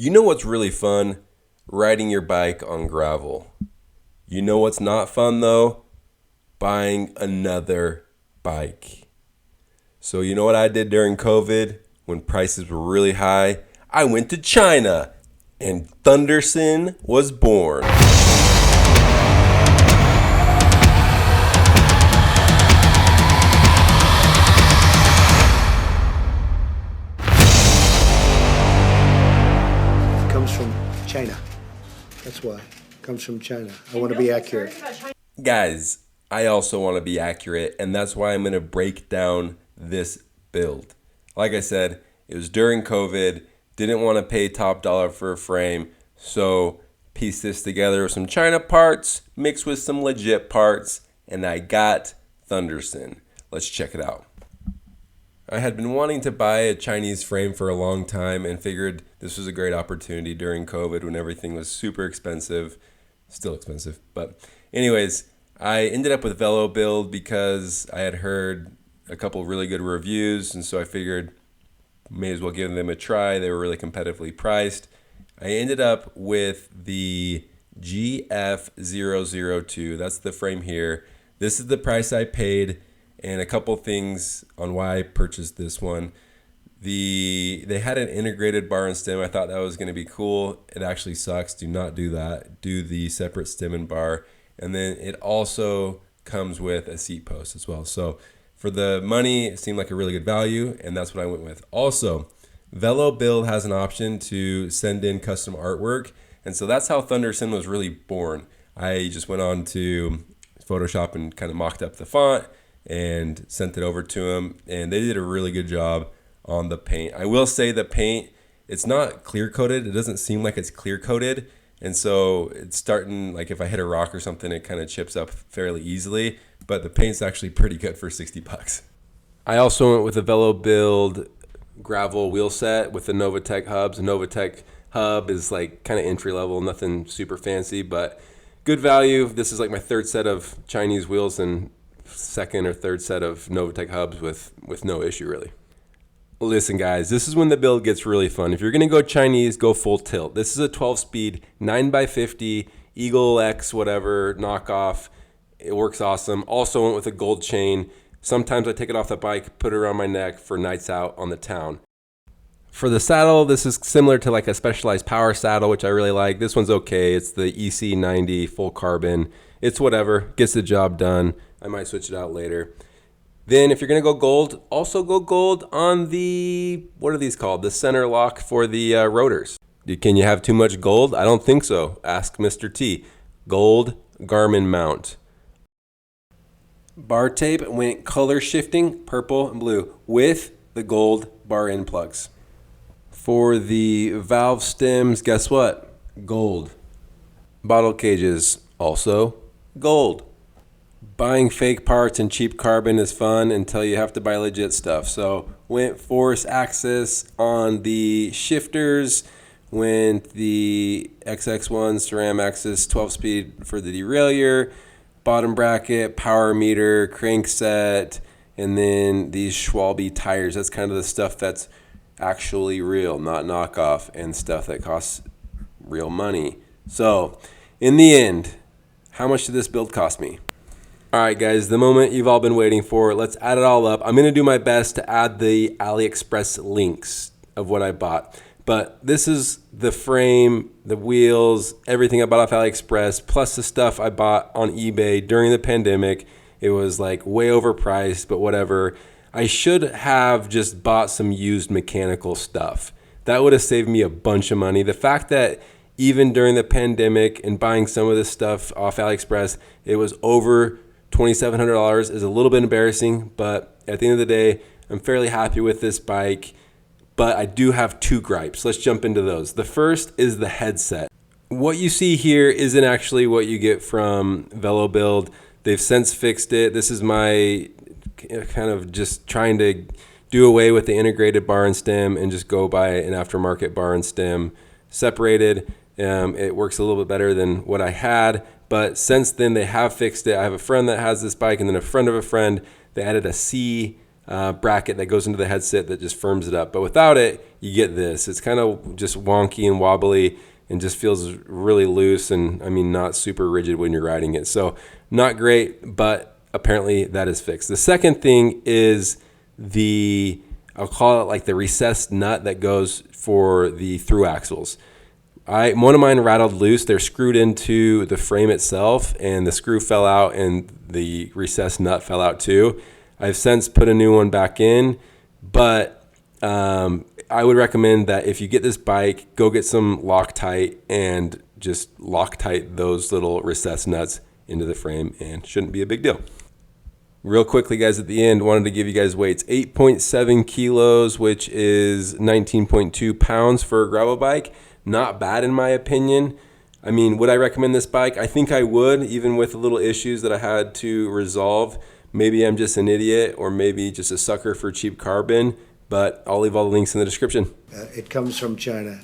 You know what's really fun? Riding your bike on gravel. You know what's not fun though? Buying another bike. So you know what I did during COVID when prices were really high? I went to China and Thunderson was born. China. That's why. It comes from China. I want to be accurate. Guys, I also want to be accurate, and that's why I'm going to break down this build. Like I said, it was during COVID, didn't want to pay top dollar for a frame, so pieced this together with some China parts, mixed with some legit parts, and I got Thunderson. Let's check it out. I had been wanting to buy a Chinese frame for a long time and figured this was a great opportunity during COVID when everything was super expensive. Still expensive, but anyways, I ended up with Velobuild because I had heard a couple really good reviews, and so I figured may as well give them a try. They were really competitively priced. I ended up with the GF-002. That's the frame here. This is the price I paid. And a couple things on why I purchased this one. They had an integrated bar and stem. I thought that was going to be cool. It actually sucks. Do not do that. Do the separate stem and bar. And then it also comes with a seat post as well. So for the money, it seemed like a really good value, and that's what I went with. Also, Velobuild has an option to send in custom artwork, and so that's how Thunderson was really born. I just went on to Photoshop and kind of mocked up the font and sent it over to them, and they did a really good job on the paint. I will say the paint, it's not clear coated. It doesn't seem like it's clear coated, and so it's starting, like if I hit a rock or something, it kind of chips up fairly easily, but the paint's actually pretty good for $60. I also went with a Velobuild gravel wheel set with the Novatech hubs. The Novatech hub is like kind of entry level, nothing super fancy, but good value. This is like my third set of Chinese wheels and second or third set of Novatech hubs with no issue really. Listen guys, this is when the build gets really fun. If you're gonna go Chinese, go full tilt. This is a 12-speed 9x50 Eagle X whatever knockoff. It works awesome. Also went with a gold chain. Sometimes I take it off the bike, put it around my neck for nights out on the town. For the saddle, this is similar to like a Specialized Power saddle, which I really like. This one's okay. It's the EC90 full carbon. It's whatever, gets the job done. I might switch it out later. Then if you're gonna go gold, also go gold on the, what are these called? The center lock for the rotors. Can you have too much gold? I don't think so. Ask Mr. T. Gold Garmin mount. Bar tape went color shifting, purple and blue, with the gold bar end plugs. For the valve stems, guess what? Gold. Bottle cages, also gold. Buying fake parts and cheap carbon is fun until you have to buy legit stuff. So went force axis on the shifters, went the XX1 Ceram axis 12-speed for the derailleur, bottom bracket, power meter, crankset, and then these Schwalbe tires. That's kind of the stuff that's actually real, not knockoff, and stuff that costs real money. So in the end, how much did this build cost me? All right, guys, the moment you've all been waiting for. Let's add it all up. I'm going to do my best to add the AliExpress links of what I bought. But this is the frame, the wheels, everything I bought off AliExpress, plus the stuff I bought on eBay during the pandemic. It was like way overpriced, but whatever. I should have just bought some used mechanical stuff. That would have saved me a bunch of money. The fact that even during the pandemic and buying some of this stuff off AliExpress, it was over $2,700 is a little bit embarrassing, but at the end of the day, I'm fairly happy with this bike, but I do have two gripes. Let's jump into those. The first is the headset. What you see here isn't actually what you get from Velobuild. They've since fixed it. This is my kind of just trying to do away with the integrated bar and stem and just go buy an aftermarket bar and stem separated. It works a little bit better than what I had. But since then, they have fixed it. I have a friend that has this bike, and then a friend of a friend. They added a C bracket that goes into the headset that just firms it up. But without it, you get this. It's kind of just wonky and wobbly and just feels really loose and, I mean, not super rigid when you're riding it. So not great, but apparently that is fixed. The second thing is I'll call it like the recessed nut that goes for the through axles. One of mine rattled loose. They're screwed into the frame itself, and the screw fell out and the recessed nut fell out too. I've since put a new one back in, but I would recommend that if you get this bike, go get some Loctite and just Loctite those little recessed nuts into the frame, and shouldn't be a big deal. Real quickly, guys, at the end, wanted to give you guys weights. 8.7 kilos, which is 19.2 pounds for a gravel bike. Not bad in my opinion. I mean, would I recommend this bike? I think I would, even with the little issues that I had to resolve. Maybe I'm just an idiot, or maybe just a sucker for cheap carbon, but I'll leave all the links in the description. It comes from China.